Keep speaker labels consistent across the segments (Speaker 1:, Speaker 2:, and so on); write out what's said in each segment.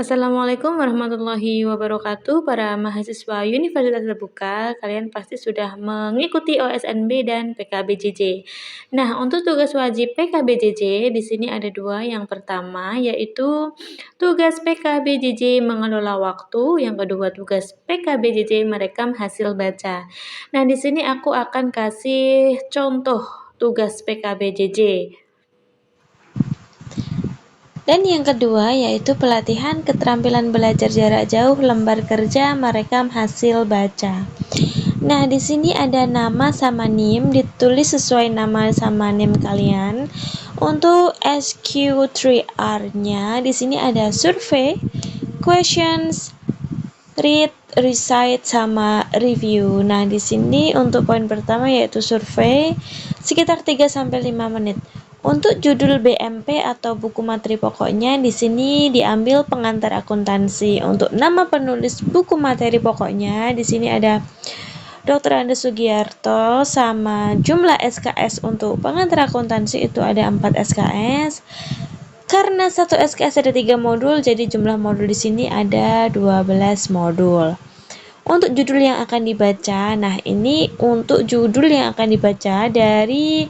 Speaker 1: Assalamualaikum warahmatullahi wabarakatuh. Para mahasiswa Universitas Terbuka, kalian pasti sudah mengikuti OSNB dan PKBJJ. Nah, untuk tugas wajib PKBJJ di sini ada dua. Yang pertama yaitu tugas PKBJJ mengelola waktu, yang kedua tugas PKBJJ merekam hasil baca. Nah, di sini aku akan kasih contoh tugas PKBJJ.
Speaker 2: Dan yang kedua yaitu pelatihan keterampilan belajar jarak jauh lembar kerja merekam hasil baca. Nah, di sini ada nama sama NIM, ditulis sesuai nama sama NIM kalian. Untuk SQ3R-nya di sini ada survei, questions, read, recite sama review. Nah, di sini untuk poin pertama yaitu survei sekitar 3 sampai 5 menit. Untuk judul BMP atau buku materi pokoknya di sini diambil pengantar akuntansi. Untuk nama penulis buku materi pokoknya di sini ada Dr. Andes Sugiarto, sama jumlah SKS untuk pengantar akuntansi itu ada 4 SKS. Karena satu SKS ada 3 modul, jadi jumlah modul di sini ada 12 modul. Untuk judul yang akan dibaca, nah ini untuk judul yang akan dibaca dari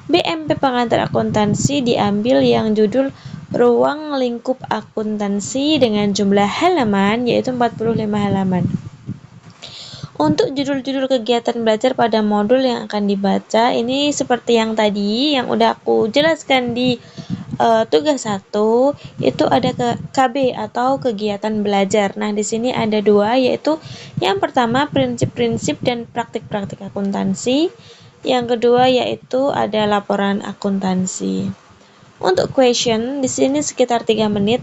Speaker 2: BMP pengantar akuntansi diambil yang judul Ruang Lingkup Akuntansi dengan jumlah halaman yaitu 45 halaman. Untuk judul-judul kegiatan belajar pada modul yang akan dibaca ini seperti yang tadi yang udah aku jelaskan di tugas 1 itu ada ke KB atau kegiatan belajar. Nah, di sini ada dua yaitu yang pertama prinsip-prinsip dan praktik-praktik akuntansi. Yang kedua yaitu ada laporan akuntansi. Untuk question di sini sekitar 3 menit.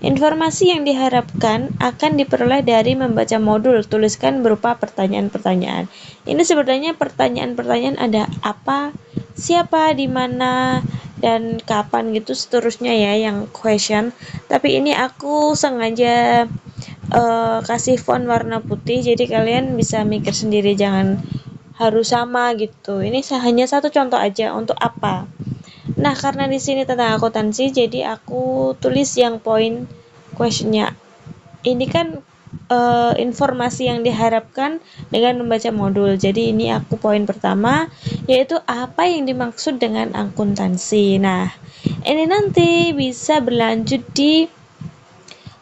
Speaker 2: Informasi yang diharapkan akan diperoleh dari membaca modul, tuliskan berupa pertanyaan-pertanyaan. Ini sebenarnya pertanyaan-pertanyaan ada apa, siapa, di mana, dan kapan gitu seterusnya ya yang question. Tapi ini aku sengaja kasih font warna putih jadi kalian bisa mikir sendiri, jangan harus sama gitu. Ini hanya satu contoh aja untuk apa. Nah, karena di sini tentang akuntansi, jadi aku tulis yang poin questionnya. Ini kan informasi yang diharapkan dengan membaca modul. Jadi ini aku poin pertama, yaitu apa yang dimaksud dengan akuntansi. Nah, ini nanti bisa berlanjut di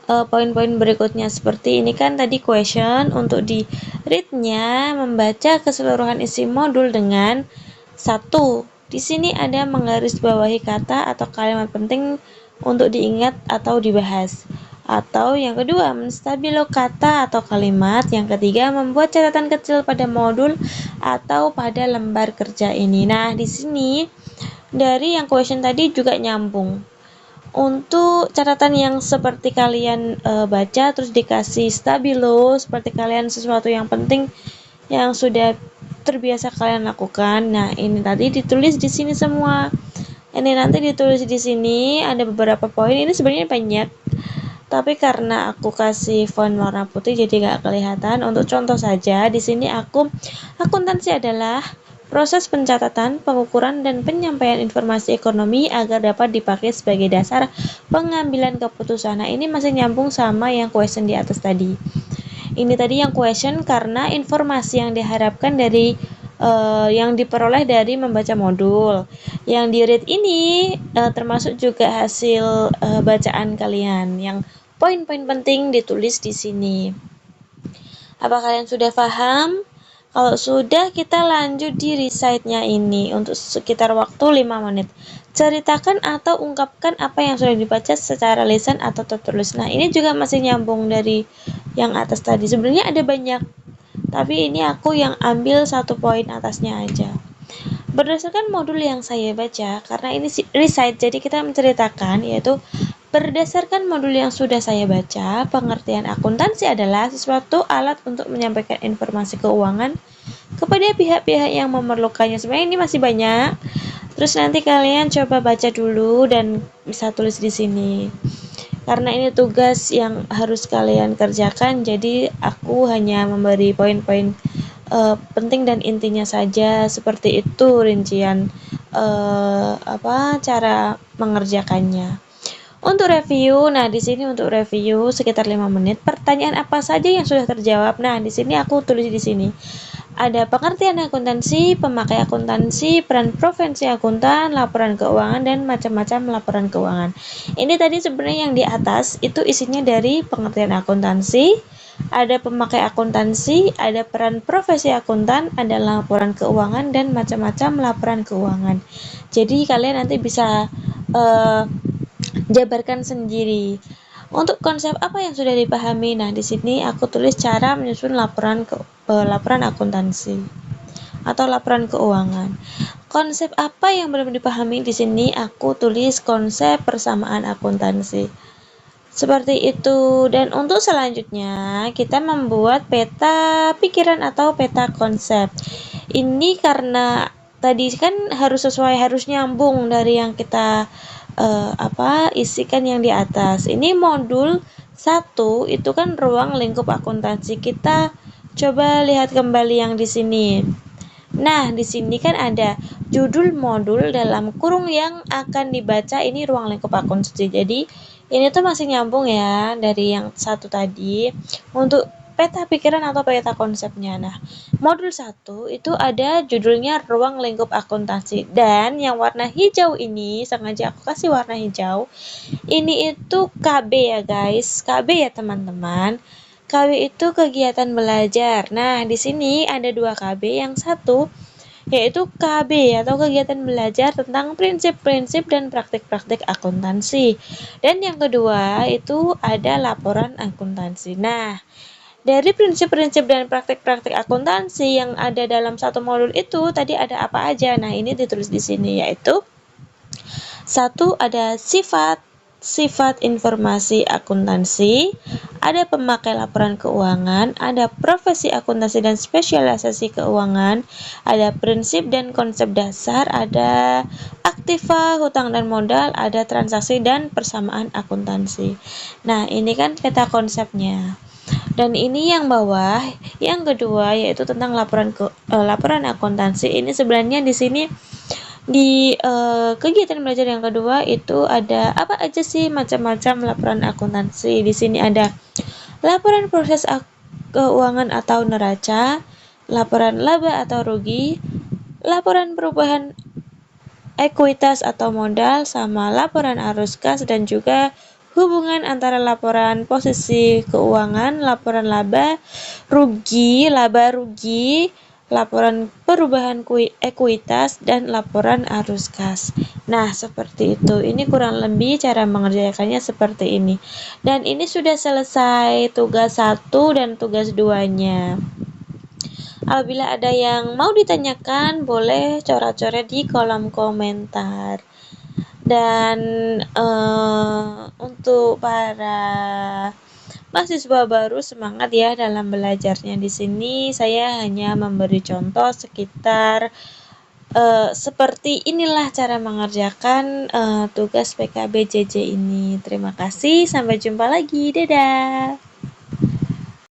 Speaker 2: poin-poin berikutnya. Seperti ini kan tadi question, untuk di read-nya membaca keseluruhan isi modul dengan 1. Di sini ada menggarisbawahi kata atau kalimat penting untuk diingat atau dibahas. Atau yang kedua, menstabilo kata atau kalimat. Yang ketiga, membuat catatan kecil pada modul atau pada lembar kerja ini. Nah, di sini dari yang question tadi juga nyambung. Untuk catatan yang seperti kalian baca terus dikasih stabilo, seperti kalian sesuatu yang penting yang sudah terbiasa kalian lakukan. Nah, ini tadi ditulis di sini semua. Ini nanti ditulis di sini ada beberapa poin. Ini sebenarnya banyak, tapi karena aku kasih font warna putih jadi nggak kelihatan. Untuk contoh saja, di sini akuntansi adalah proses pencatatan, pengukuran, dan penyampaian informasi ekonomi agar dapat dipakai sebagai dasar pengambilan keputusan. Nah, ini masih nyambung sama yang question di atas tadi. Ini tadi yang question karena informasi yang diharapkan dari yang diperoleh dari membaca modul. Yang di read ini termasuk juga hasil bacaan kalian. Yang poin-poin penting ditulis di sini. Apa kalian sudah paham? Kalau sudah, kita lanjut di recite-nya ini untuk sekitar waktu 5 menit. Ceritakan atau ungkapkan apa yang sudah dibaca secara lisan atau tertulis. Nah, ini juga masih nyambung dari yang atas tadi. Sebenarnya ada banyak, tapi ini aku yang ambil satu poin atasnya aja. Berdasarkan modul yang saya baca, karena ini recite, jadi kita menceritakan, yaitu berdasarkan modul yang sudah saya baca, pengertian akuntansi adalah sesuatu alat untuk menyampaikan informasi keuangan kepada pihak-pihak yang memerlukannya. Sebenarnya ini masih banyak. Terus nanti kalian coba baca dulu dan bisa tulis di sini. Karena ini tugas yang harus kalian kerjakan, jadi aku hanya memberi poin-poin penting dan intinya saja. Seperti itu rincian cara mengerjakannya. Untuk review, nah di sini untuk review sekitar 5 menit. Pertanyaan apa saja yang sudah terjawab? Nah, di sini aku tulis di sini. Ada pengertian akuntansi, pemakai akuntansi, peran profesi akuntan, laporan keuangan, dan macam-macam laporan keuangan. Ini tadi sebenarnya yang di atas itu isinya dari pengertian akuntansi, ada pemakai akuntansi, ada peran profesi akuntan, ada laporan keuangan, dan macam-macam laporan keuangan. Jadi kalian nanti bisa jabarkan sendiri. Untuk konsep apa yang sudah dipahami? Nah, di sini aku tulis cara menyusun laporan akuntansi atau laporan keuangan. Konsep apa yang belum dipahami? Di sini aku tulis konsep persamaan akuntansi. Seperti itu. Dan untuk selanjutnya, kita membuat peta pikiran atau peta konsep. Ini karena tadi kan harus nyambung dari yang kita isikan yang di atas. Ini modul 1 itu kan ruang lingkup akuntansi. Kita coba lihat kembali yang di sini. Nah, di sini kan ada judul modul dalam kurung yang akan dibaca, ini ruang lingkup akuntansi. Jadi, ini tuh masih nyambung ya dari yang satu tadi. Untuk peta pikiran atau peta konsepnya. Nah, modul 1 itu ada judulnya ruang lingkup akuntansi, dan yang warna hijau ini sengaja aku kasih warna hijau. Ini itu KB ya guys, KB ya teman-teman. KB itu kegiatan belajar. Nah, di sini ada 2 KB. Yang satu yaitu KB atau kegiatan belajar tentang prinsip-prinsip dan praktik-praktik akuntansi. Dan yang kedua itu ada laporan akuntansi. Nah, dari prinsip-prinsip dan praktik-praktik akuntansi yang ada dalam satu modul itu tadi ada apa aja? Nah, ini ditulis di sini, yaitu 1 ada sifat informasi akuntansi, ada pemakai laporan keuangan, ada profesi akuntansi dan spesialisasi keuangan, ada prinsip dan konsep dasar, ada aktiva, hutang dan modal, ada transaksi dan persamaan akuntansi. Nah, ini kan peta konsepnya. Dan ini yang bawah, yang kedua yaitu tentang laporan akuntansi. Ini sebenarnya di sini di kegiatan belajar yang kedua itu ada apa aja sih macam-macam laporan akuntansi. Di sini ada laporan proses keuangan atau neraca, laporan laba atau rugi, laporan perubahan ekuitas atau modal, sama laporan arus kas, dan juga hubungan antara laporan posisi keuangan, laporan laba rugi, laporan perubahan ekuitas, dan laporan arus kas. Nah, seperti itu. Ini kurang lebih cara mengerjakannya seperti ini. Dan ini sudah selesai tugas 1 dan tugas 2-nya. Apabila ada yang mau ditanyakan, boleh coret-coret di kolom komentar. Dan untuk para mahasiswa baru, semangat ya dalam belajarnya. Di sini saya hanya memberi contoh sekitar seperti inilah cara mengerjakan tugas PKBJJ ini. Terima kasih, sampai jumpa lagi. Dadah.